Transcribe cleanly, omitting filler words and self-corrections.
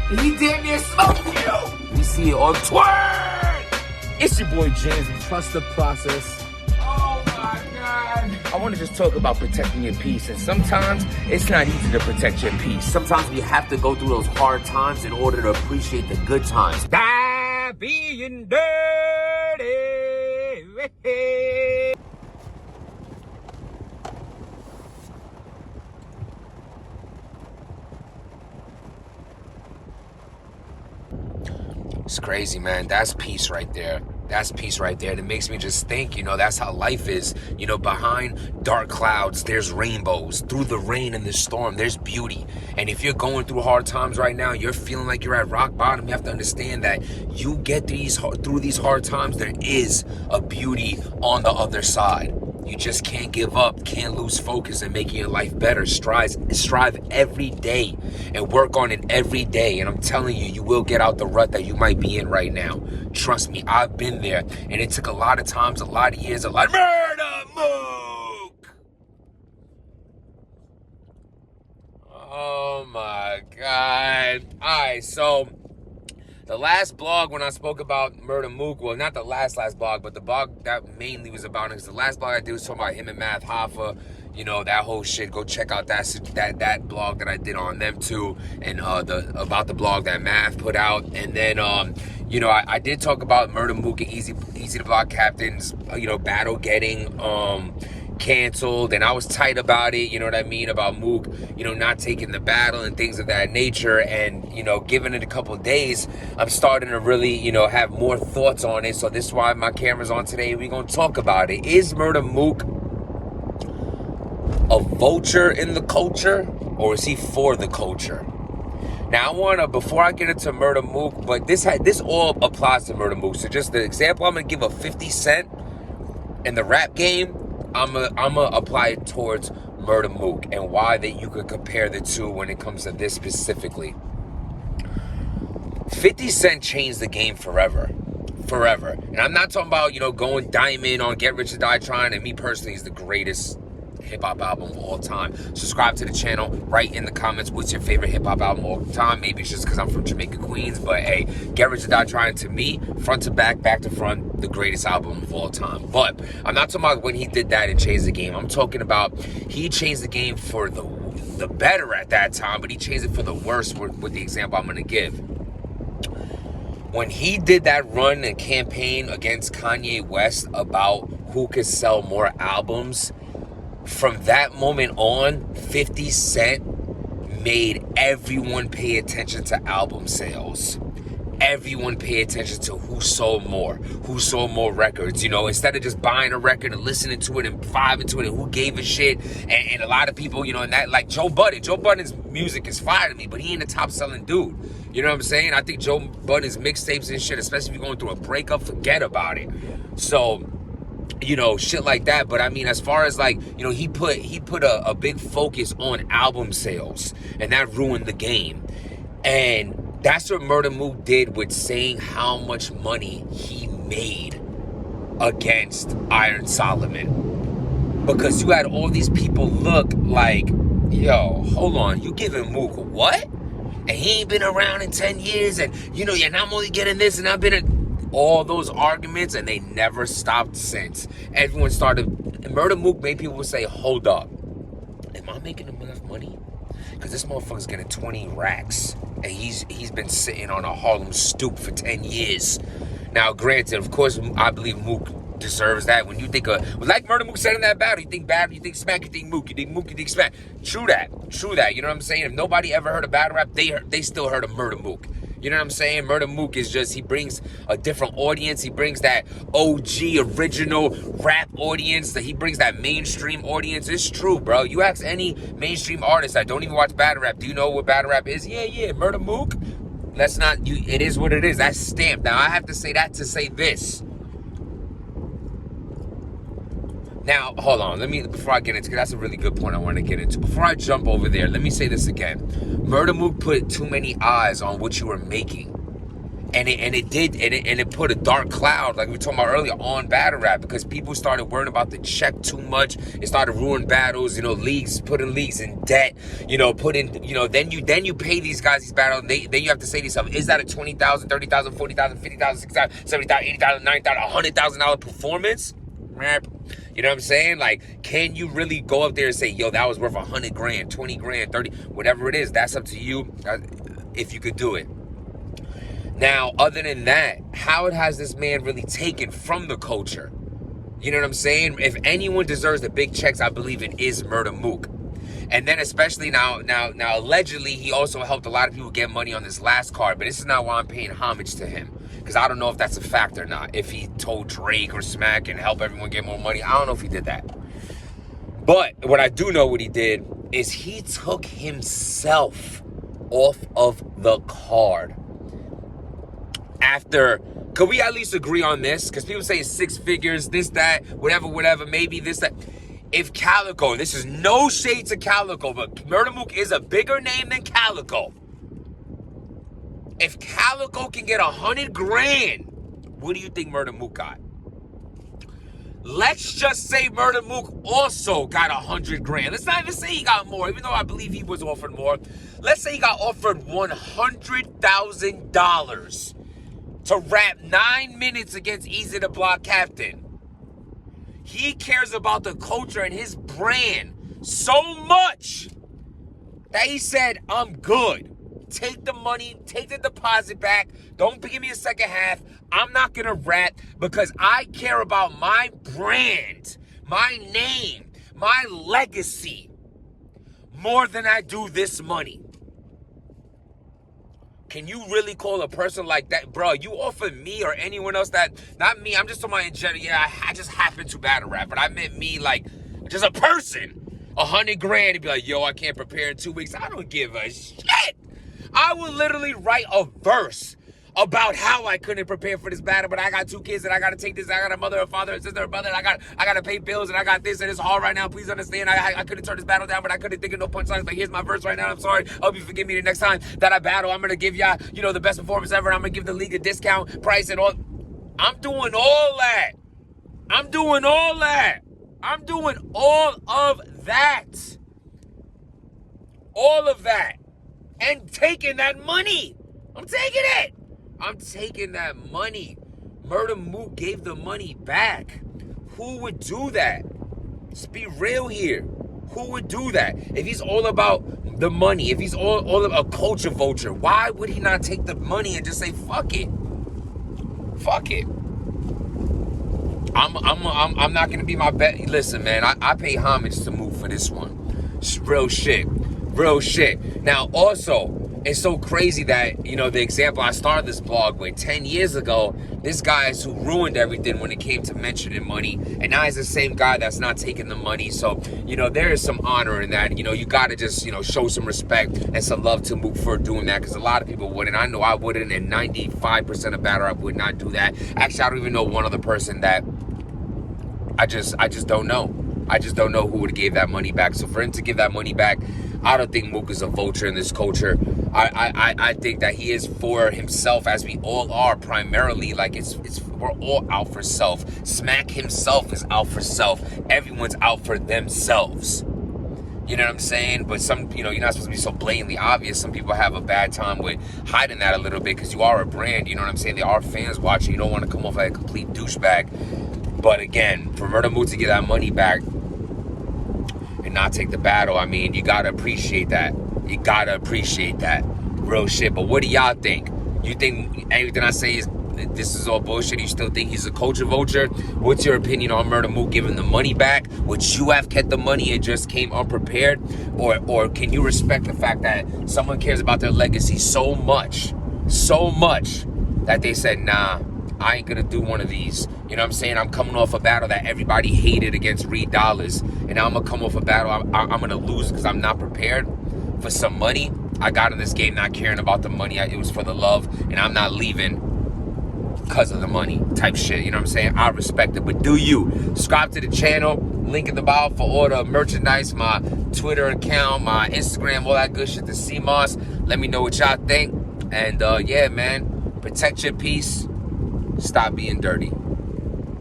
He damn near smoked you. We see it on Twitter. It's your boy James. Trust the process. Oh my God. I want to just talk about protecting your peace. And sometimes it's not easy to protect your peace. Sometimes we have to go through those hard times in order to appreciate the good times. Die being dirty. It's crazy, man. That's peace right there. That's peace right there. And it makes me just think, you know, that's how life is. You know, behind dark clouds, there's rainbows. Through the rain and the storm, there's beauty. And if you're going through hard times right now, you're feeling like you're at rock bottom, you have to understand that you get through these hard times, there is a beauty on the other side. You just can't give up, can't lose focus in making your life better. Strive every day and work on it every day. And I'm telling you, you will get out the rut that you might be in right now. Trust me, I've been there. And it took a lot of times, a lot of years, a lot of murder, mook. Oh my God. All right, so the last blog when I spoke about Murda Mook, well, not the last blog, but the blog that mainly was about it, because the last blog I did was talking about him and Math Hoffa, you know, that whole shit. Go check out that blog that I did on them too, and about the blog that Math put out. And then, you know, I did talk about Murda Mook and Easy to Block Captain's, you know, battle getting canceled, and I was tight about it, you know what I mean, about Mook, you know, not taking the battle and things of that nature. And, you know, giving it a couple of days, I'm starting to really, you know, have more thoughts on it. So this is why my camera's on today. We're gonna talk about it. Is Murda Mook a vulture in the culture, or is he for the culture? Now, I want to, before I get into Murda Mook, but this all applies to Murda Mook. So just the example I'm going to give of 50 Cent in the rap game, I'm gonna apply it towards Murda Mook, and why that you could compare the two when it comes to this specifically. 50 Cent changed the game forever. And I'm not talking about, you know, going diamond on Get Rich or Die Trying, and me personally is the greatest hip-hop album of all time. Subscribe to the channel, write in the comments what's your favorite hip-hop album of all time. Maybe it's just because I'm from Jamaica, Queens, but hey, Get Rich or Die Trying, to me, front to back to front, the greatest album of all time. But I'm not talking about when he did that and changed the game. I'm talking about he changed the game for the better at that time, but he changed it for the worse with the example I'm going to give. When he did that run and campaign against Kanye West about who could sell more albums, from that moment on, 50 Cent made everyone pay attention to album sales. Everyone pay attention to who sold more records. You know, instead of just buying a record and listening to it and vibing to it and who gave a shit. And a lot of people, you know, and that, like Joe Budden's music is fire to me, but he ain't a top selling dude. You know what I'm saying? I think Joe Budden's mixtapes and shit, especially if you're going through a breakup, forget about it. So, you know, shit like that. But I mean, as far as like, you know, he put a big focus on album sales, and that ruined the game. And that's what Murda Mook did with saying how much money he made against Iron Solomon, because you had all these people look like, yo, hold on, you giving Mook what? And he ain't been around in 10 years, and you know, and I'm only getting this, and I've been all those arguments, and they never stopped since. Everyone started, Murda Mook made people say, hold up, am I making enough money? Because this motherfucker's getting 20 racks, and he's been sitting on a Harlem stoop for 10 years. Now, granted, of course, I believe Mook deserves that. When you think of, like Murda Mook said in that battle, you think battle, you think smack, you think Mook, you think Mook, you think smack. True that. You know what I'm saying? If nobody ever heard of battle rap, they still heard of Murda Mook. You know what I'm saying? Murda Mook is just, he brings a different audience. He brings that OG, original rap audience. He brings that mainstream audience. It's true, bro. You ask any mainstream artist that don't even watch battle rap, do you know what battle rap is? Yeah, Murda Mook. Let's not, it is what it is. That's stamped. Now, I have to say that to say this. Now, hold on. Before I get into, because that's a really good point I want to get into. Before I jump over there, let me say this again. Murda Mook put too many eyes on what you were making. And it put a dark cloud, like we were talking about earlier, on battle rap, because people started worrying about the check too much. It started ruining battles, leagues, putting leagues in debt, then you pay these guys these battles, then you have to say to yourself, is that a $20,000, $30,000, $40,000, $50,000, $60,000, $70,000, $80,000, $90,000, $100,000 performance? You know what I'm saying? Like, can you really go up there and say, yo, that was worth 100 grand, 20 grand, 30, whatever it is? That's up to you, if you could do it. Now, other than that, how has this man really taken from the culture? You know what I'm saying? If anyone deserves the big checks, I believe it is Murda Mook. And then especially now, allegedly, he also helped a lot of people get money on this last card. But this is not why I'm paying homage to him, because I don't know if that's a fact or not. If he told Drake or Smack and help everyone get more money, I don't know if he did that. But what I do know what he did is he took himself off of the card. After, could we at least agree on this? Because people say 6 figures, this, that, whatever, maybe this, that. If Calico, this is no shade to Calico, but Murda Mook is a bigger name than Calico. If Calico can get 100 grand, what do you think Murda Mook got? Let's just say Murda Mook also got 100 grand. Let's not even say he got more, even though I believe he was offered more. Let's say he got offered $100,000 to rap 9 minutes against Easy the Block Captain. He cares about the culture and his brand so much that he said, I'm good. Take the money, take the deposit back. Don't give me a second half. I'm not going to rap because I care about my brand, my name, my legacy more than I do this money. Can you really call a person like that? Bro, you offer me or anyone else that, not me, I'm just talking about in general. Yeah, I just happened to battle rap, but I meant me, like, just a person. 100 grand and be like, yo, I can't prepare in 2 weeks. I don't give a shit. I would literally write a verse about how I couldn't prepare for this battle, but I got 2 kids and I gotta take this. I got a mother, a father, a sister, a brother. I gotta pay bills and I got this and it's hard right now. Please understand. I couldn't turn this battle down, but I couldn't think of no punchlines. But here's my verse right now. I'm sorry. I hope you forgive me the next time that I battle. I'm gonna give y'all, the best performance ever. I'm gonna give the league a discount price and all. I'm doing all that. I'm doing all that. I'm doing all of that. All of that. And taking that money. I'm taking it. I'm taking that money. Murda Mook gave the money back. Who would do that? Let's be real here. Who would do that? If he's all about the money, if he's all about a culture vulture, why would he not take the money and just say, fuck it? Fuck it. I'm not gonna be my bet. Listen, man, I pay homage to Mook for this one. Real shit. Real shit. Now, also, it's so crazy that, the example I started this blog with 10 years ago, this guy is who ruined everything when it came to mentioning money. And now he's the same guy that's not taking the money. So, there is some honor in that. You got to just, show some respect and some love to Mook for doing that. Because a lot of people wouldn't. I know I wouldn't. And 95% of battle rap would not do that. Actually, I don't even know one other person that I just don't know. I just don't know who would give that money back. So for him to give that money back, I don't think Mook is a vulture in this culture. I think that he is for himself, as we all are primarily. Like we're all out for self. Smack himself is out for self. Everyone's out for themselves. You know what I'm saying? But some, you're not supposed to be so blatantly obvious. Some people have a bad time with hiding that a little bit because you are a brand. You know what I'm saying? There are fans watching. You don't want to come off like a complete douchebag. But again, for Murda Mook to get that money back and not take the battle, I mean, you gotta appreciate that. You gotta appreciate that. Real shit. But what do y'all think? You think everything I say is this is all bullshit? You still think he's a culture vulture? What's your opinion on Murda Mook giving the money back? Would you have kept the money and just came unprepared? Or can you respect the fact that someone cares about their legacy so much that they said, nah, I ain't gonna do one of these. You know what I'm saying? I'm coming off a battle that everybody hated against Reed Dollars. And now I'm gonna come off a battle I'm gonna lose because I'm not prepared for some money. I got in this game not caring about the money. It was for the love. And I'm not leaving because of the money type shit. You know what I'm saying? I respect it. But do you? Subscribe to the channel. Link in the bio for all the merchandise. My Twitter account, my Instagram, all that good shit. The CMOS. Let me know what y'all think. And yeah, man. Protect your peace. Stop being dirty.